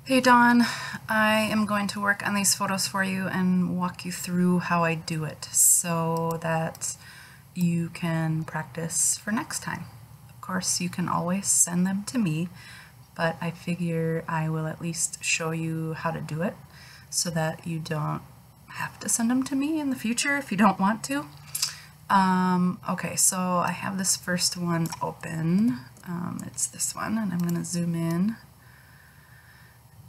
Hey Dawn, I am going to work on these photos for you and walk you through how I do it so that you can practice for next time. Of course, you can always send them to me, but I figure I will at least show you how to do it so that you don't have to send them to me in the future if you don't want to. Okay, so I have this first one open. It's this one, and I'm going to zoom in.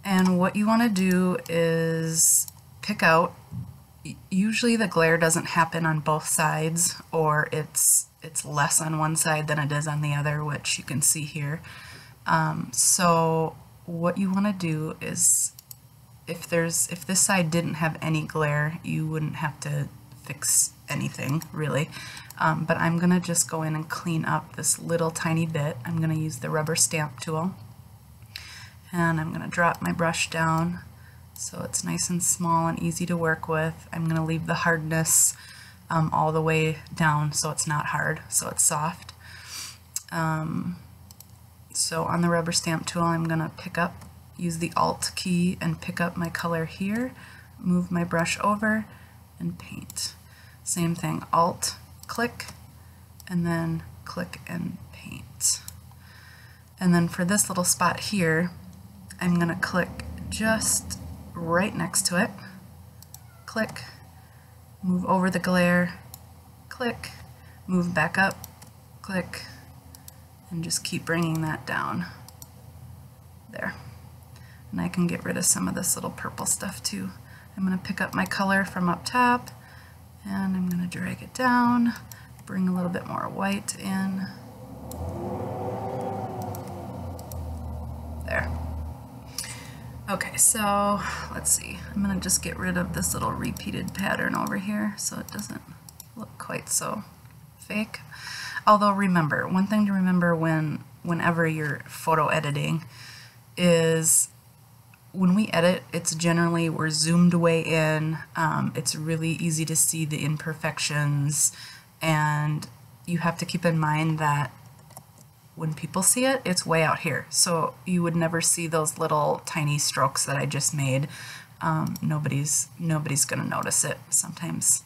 And what you want to do is pick out, usually the glare doesn't happen on both sides, or it's less on one side than it is on the other, which you can see here. So what you want to do is, if this side didn't have any glare, you wouldn't have to fix anything really. But I'm going to just go in and clean up this little tiny bit. I'm going to use the rubber stamp tool. And I'm going to drop my brush down so it's nice and small and easy to work with. I'm going to leave the hardness all the way down so it's not hard, so it's soft. So on the rubber stamp tool, I'm going to use the Alt key and pick up my color here, move my brush over, and paint. Same thing, Alt, click, and then click and paint. And then for this little spot here, I'm going to click just right next to it, click, move over the glare, click, move back up, click, and just keep bringing that down. There. And I can get rid of some of this little purple stuff too. I'm going to pick up my color from up top, and I'm going to drag it down, bring a little bit more white in. There. Okay, so let's see. I'm going to just get rid of this little repeated pattern over here so it doesn't look quite so fake. Although remember, one thing to remember whenever you're photo editing is when we edit, it's generally we're zoomed way in. It's really easy to see the imperfections, and you have to keep in mind that when people see it, it's way out here. So you would never see those little tiny strokes that I just made. Nobody's gonna notice it. Sometimes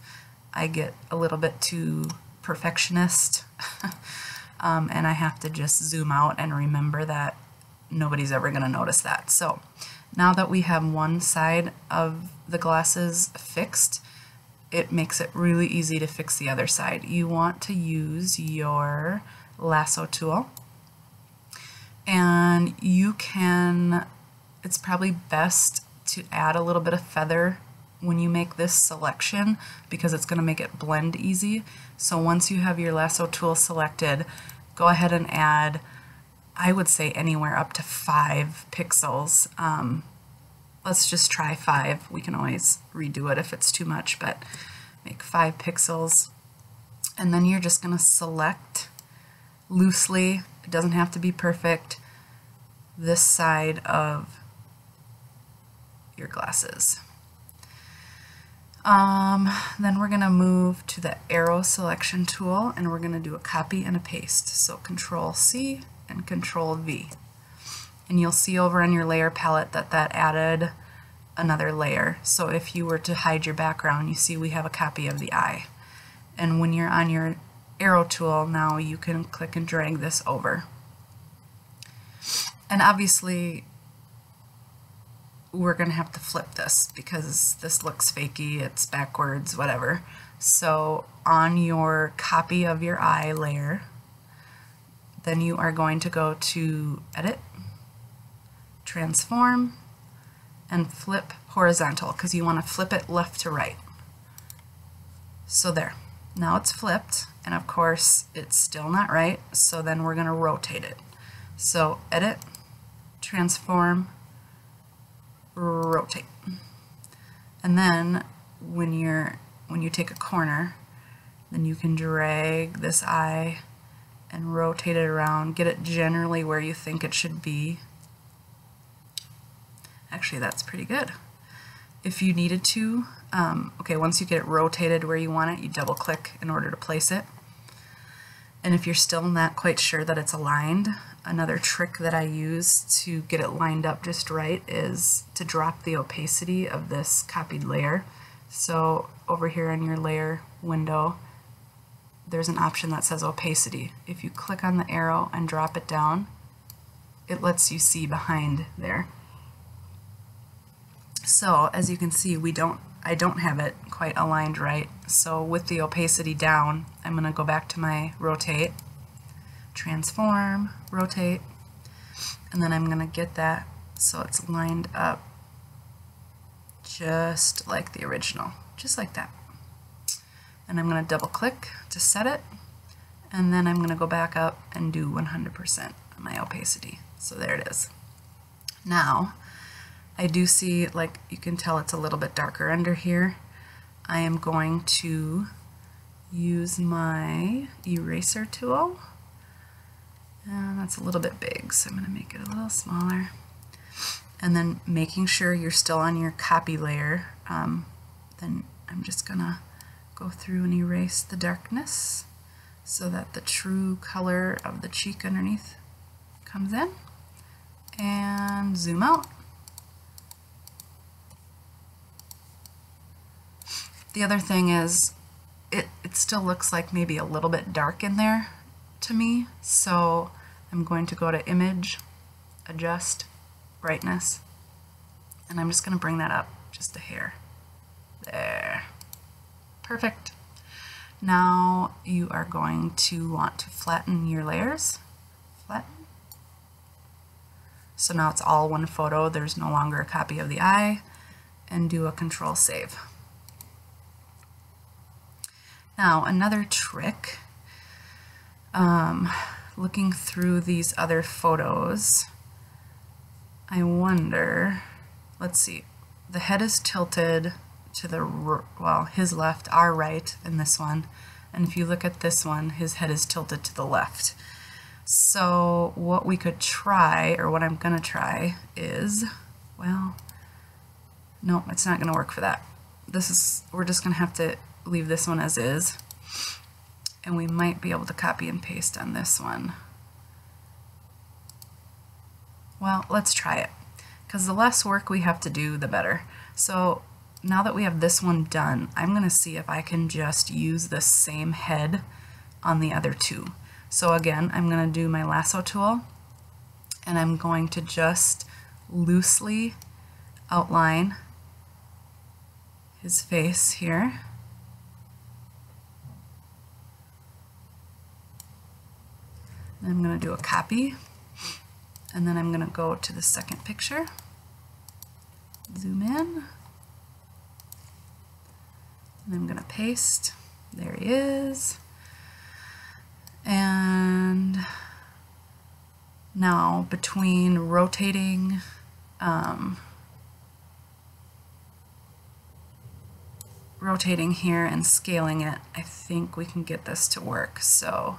I get a little bit too perfectionist and I have to just zoom out and remember that nobody's ever gonna notice that. So now that we have one side of the glasses fixed, it makes it really easy to fix the other side. You want to use your lasso tool, and you can, it's probably best to add a little bit of feather when you make this selection because it's going to make it blend easy. So once you have your lasso tool selected, go ahead and add, I would say anywhere up to 5 pixels. Let's just try 5. We can always redo it if it's too much, but make 5 pixels. And then you're just going to select loosely, it doesn't have to be perfect, this side of your glasses. Then we're going to move to the arrow selection tool, and we're going to do a copy and a paste. So Control C and Control V. And you'll see over on your layer palette that added another layer. So if you were to hide your background, you see we have a copy of the eye. And when you're on your arrow tool, now you can click and drag this over. And obviously we're going to have to flip this because this looks fakey, it's backwards, whatever. So on your copy of your eye layer, then you are going to go to Edit, Transform, and Flip Horizontal because you want to flip it left to right. So there. Now it's flipped, and of course it's still not right, so then we're going to rotate it. So Edit, Transform, Rotate. And then when you take a corner, then you can drag this eye and rotate it around, get it generally where you think it should be. Actually, that's pretty good. If you needed to, okay, once you get it rotated where you want it, you double click in order to place it. And if you're still not quite sure that it's aligned, another trick that I use to get it lined up just right is to drop the opacity of this copied layer. So over here in your layer window, there's an option that says opacity. If you click on the arrow and drop it down, it lets you see behind there. So as you can see, I don't have it quite aligned right. So with the opacity down, I'm going to go back to my rotate, transform, rotate, and then I'm going to get that so it's lined up just like the original, just like that. And I'm going to double click to set it, and then I'm going to go back up and do 100% of my opacity. So there it is. Now I do see, like you can tell, it's a little bit darker under here. I am going to use my eraser tool, and that's a little bit big, so I'm going to make it a little smaller. And then making sure you're still on your copy layer, then I'm just going to go through and erase the darkness so that the true color of the cheek underneath comes in, and zoom out. The other thing is it still looks like maybe a little bit dark in there to me, so I'm going to go to Image, Adjust, Brightness, and I'm just going to bring that up just a hair. There. Perfect. Now you are going to want to flatten your layers. Flatten. So now it's all one photo. There's no longer a copy of the eye. And do a Control Save. Now another trick, looking through these other photos, I wonder, let's see, the head is tilted to the, well, his left, our right in this one, and if you look at this one, his head is tilted to the left. So what we could try, or what I'm going to try is, well, no, it's not going to work for that. We're just going to have to leave this one as is, and we might be able to copy and paste on this one. Well, let's try it, because the less work we have to do, the better. So now that we have this one done, I'm going to see if I can just use the same head on the other two. So again, I'm going to do my lasso tool, and I'm going to just loosely outline his face here. I'm going to do a copy, and then I'm going to go to the second picture, zoom in, and I'm going to paste. There he is. And now between rotating here and scaling it, I think we can get this to work. So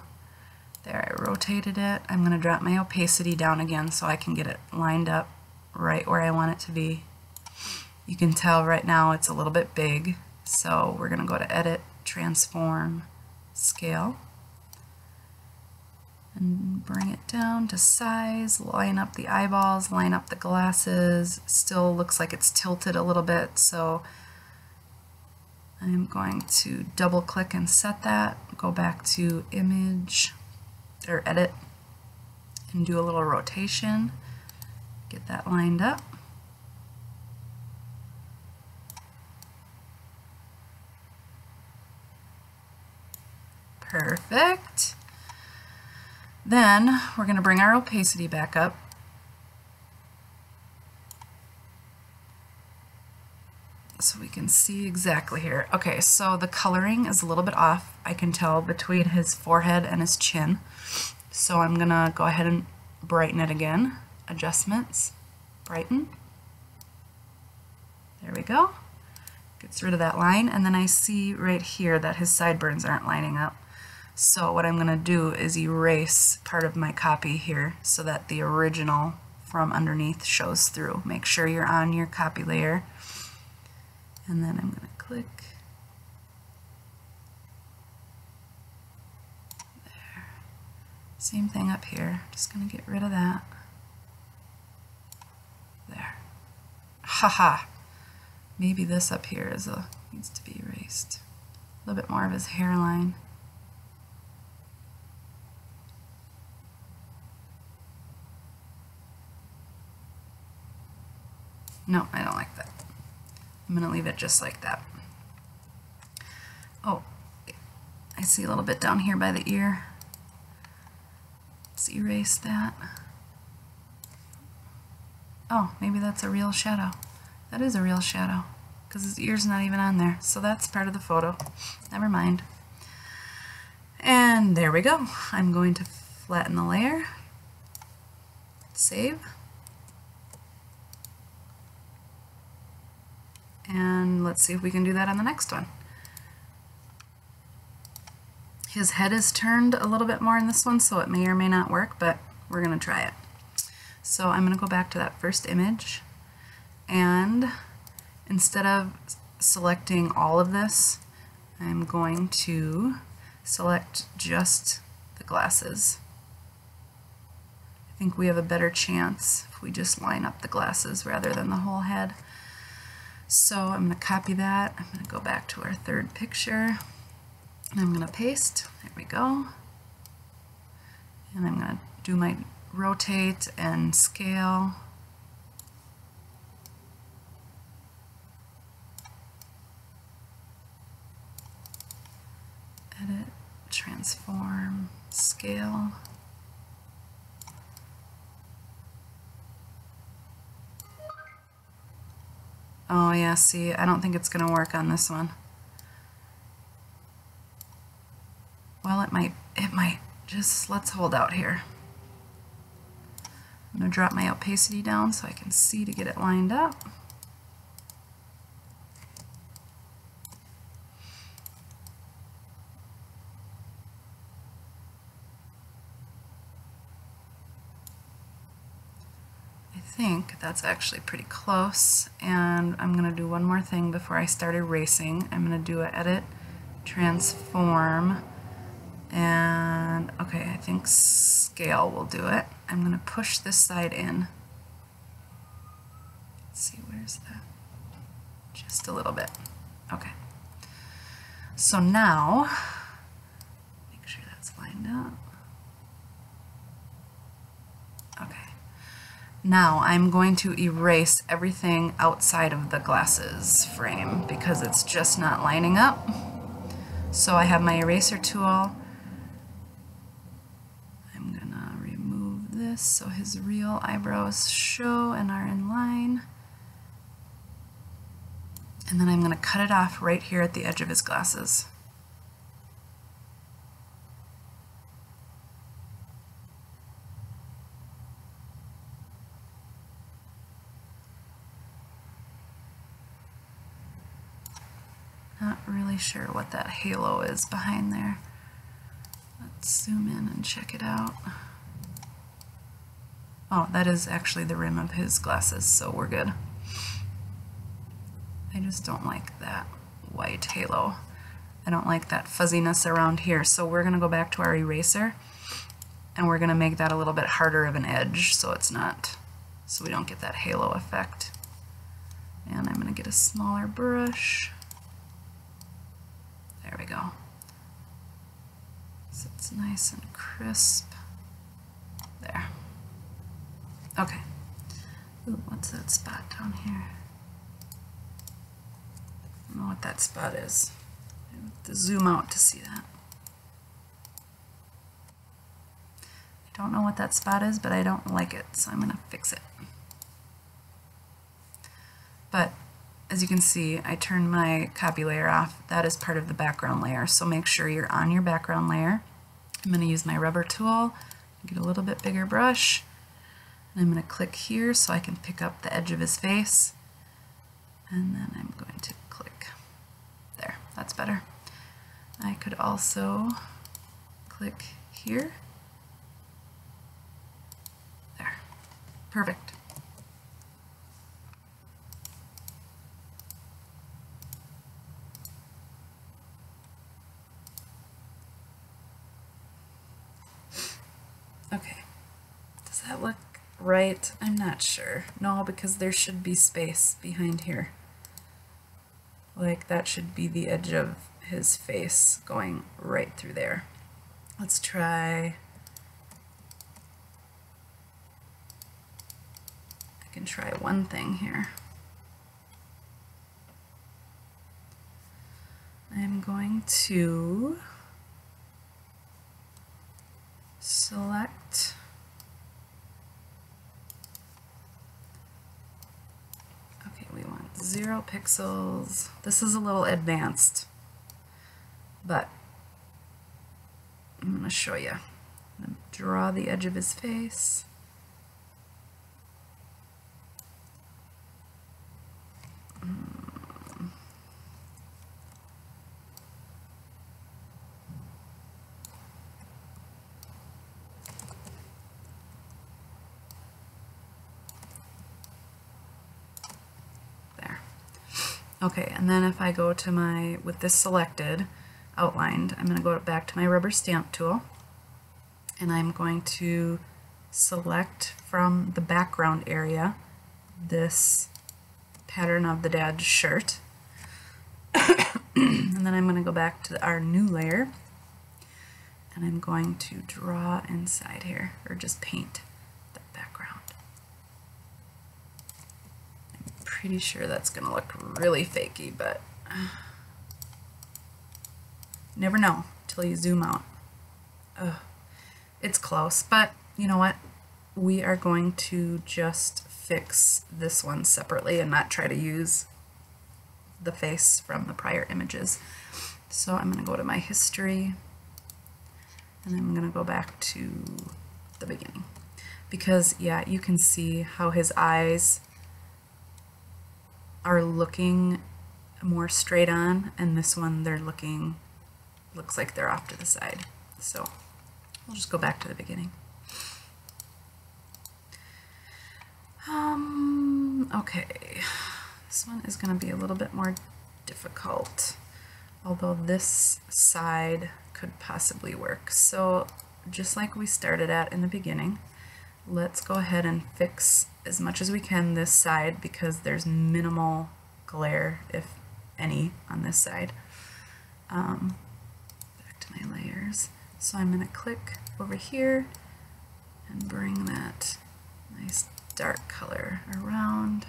there, I rotated it. I'm going to drop my opacity down again so I can get it lined up right where I want it to be. You can tell right now it's a little bit big, so we're going to go to Edit, Transform, Scale, and bring it down to size, line up the eyeballs, line up the glasses. Still looks like it's tilted a little bit, so I'm going to double click and set that, go back to Image, or Edit, and do a little rotation, get that lined up. Perfect. Then we're going to bring our opacity back up. So we can see exactly here. Okay, so the coloring is a little bit off, I can tell, between his forehead and his chin. So I'm going to go ahead and brighten it again. Adjustments, brighten. There we go. Gets rid of that line. And then I see right here that his sideburns aren't lining up. So what I'm going to do is erase part of my copy here so that the original from underneath shows through. Make sure you're on your copy layer. And then I'm going to click there. Same thing up here. Just going to get rid of that. There. Haha. Maybe this up here needs to be erased. A little bit more of his hairline. No, I don't like that. I'm going to leave it just like that. Oh, I see a little bit down here by the ear. Let's erase that. Oh, maybe that's a real shadow. That is a real shadow, because his ear's not even on there. So that's part of the photo. Never mind. And there we go. I'm going to flatten the layer. Save. And let's see if we can do that on the next one. His head is turned a little bit more in this one, so it may or may not work, but we're going to try it. So I'm going to go back to that first image, and instead of selecting all of this, I'm going to select just the glasses. I think we have a better chance if we just line up the glasses rather than the whole head. So I'm going to copy that. I'm going to go back to our third picture, and I'm going to paste. There we go. And I'm going to do my rotate and scale. Edit, transform, scale. Oh yeah, see, I don't think it's going to work on this one. Well, it might. Just let's hold out here. I'm going to drop my opacity down so I can see to get it lined up. I think that's actually pretty close, and I'm going to do one more thing before I start erasing. I'm going to do an edit, transform, and okay, I think scale will do it. I'm going to push this side in. Let's see, where's that? Just a little bit. Okay. So now, make sure that's lined up. Okay. Now I'm going to erase everything outside of the glasses frame because it's just not lining up. So I have my eraser tool. I'm gonna remove this so his real eyebrows show and are in line. And then I'm gonna cut it off right here at the edge of his glasses. Not really sure what that halo is behind there. Let's zoom in and check it out. Oh, that is actually the rim of his glasses, so we're good. I just don't like that white halo. I don't like that fuzziness around here, so we're going to go back to our eraser and we're going to make that a little bit harder of an edge so we don't get that halo effect. And I'm going to get a smaller brush. There we go. So it's nice and crisp. There. Okay. Ooh, what's that spot down here? I don't know what that spot is. I have to zoom out to see that. I don't know what that spot is, but I don't like it, so I'm going to fix it. But as you can see, I turned my copy layer off. That is part of the background layer, so make sure you're on your background layer. I'm going to use my rubber tool, get a little bit bigger brush, and I'm going to click here so I can pick up the edge of his face, and then I'm going to click. There, that's better. I could also click here. There, perfect. right? I'm not sure. No, because there should be space behind here. Like that should be the edge of his face going right through there. Let's try, I can try one thing here. I'm going to select we want 0 pixels. This is a little advanced, but I'm going to show you. I'm going to draw the edge of his face. Okay, and then if I go to my, with this selected, outlined, I'm going to go back to my rubber stamp tool, and I'm going to select from the background area this pattern of the dad's shirt. And then I'm going to go back to our new layer, and I'm going to draw inside here, or just paint that background. Pretty sure that's going to look really fakey, but never know till you zoom out. It's close, but you know what? We are going to just fix this one separately and not try to use the face from the prior images. So I'm going to go to my history, and I'm going to go back to the beginning. Because, yeah, you can see how his eyes are looking more straight on, and this one they're looking, looks like they're off to the side. So we'll just go back to the beginning. Okay, this one is going to be a little bit more difficult, although this side could possibly work. So just like we started at in the beginning, let's go ahead and fix as much as we can this side, because there's minimal glare, if any, on this side. Back to my layers. So I'm going to click over here and bring that nice dark color around.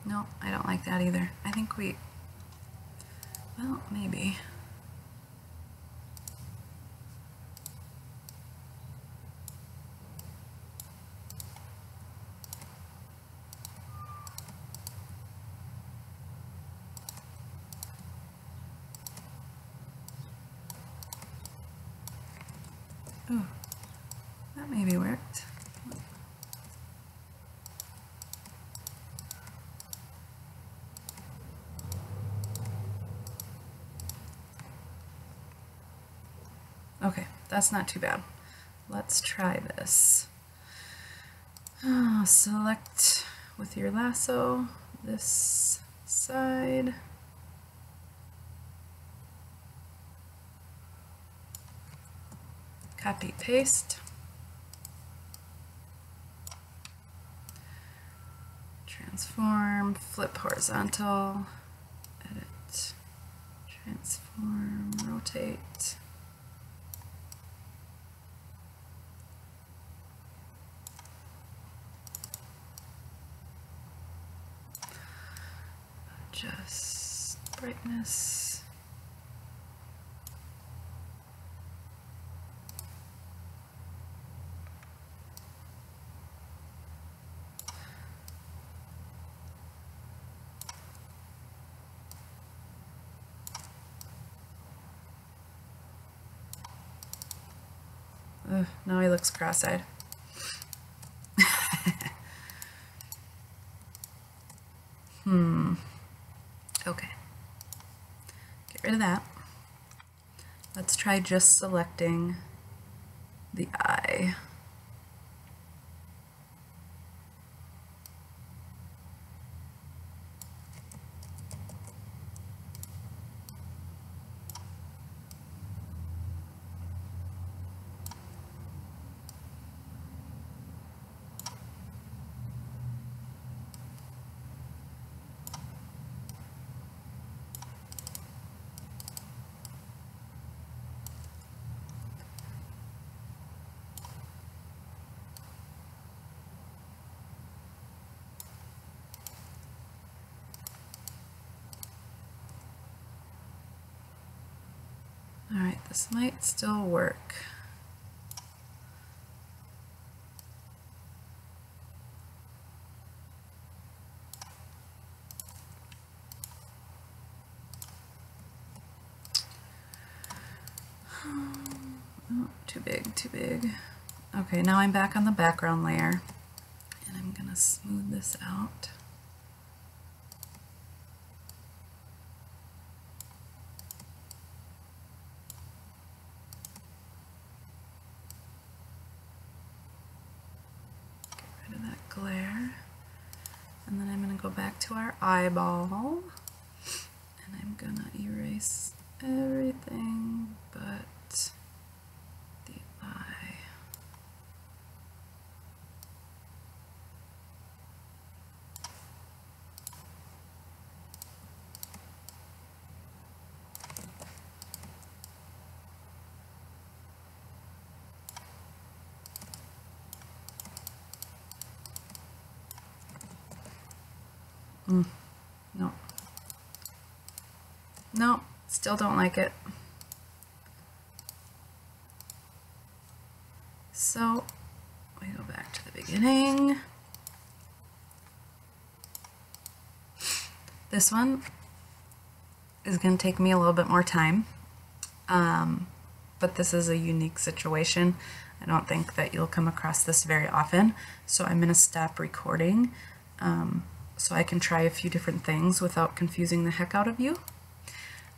No, I don't like that either. I think we, well, maybe. Ooh, that maybe worked. Okay, that's not too bad. Let's try this. Select with your lasso this side. Copy, paste. Transform, flip horizontal, edit, transform, rotate. Adjust brightness. Ugh, now he looks cross-eyed. Okay. Get rid of that. try just selecting the eye. Alright, this might still work. Oh, too big, too big. Okay, now I'm back on the background layer, and I'm going to smooth this out. Glare, and then I'm going to go back to our eyeball, and I'm going to erase everything but the eye. No. No, still don't like it. So we go back to the beginning. This one is going to take me a little bit more time, but this is a unique situation. I don't think that you'll come across this very often, so I'm going to stop recording so I can try a few different things without confusing the heck out of you.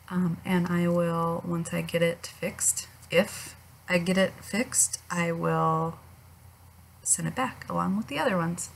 And I will, once I get it fixed, if I get it fixed, I will send it back along with the other ones.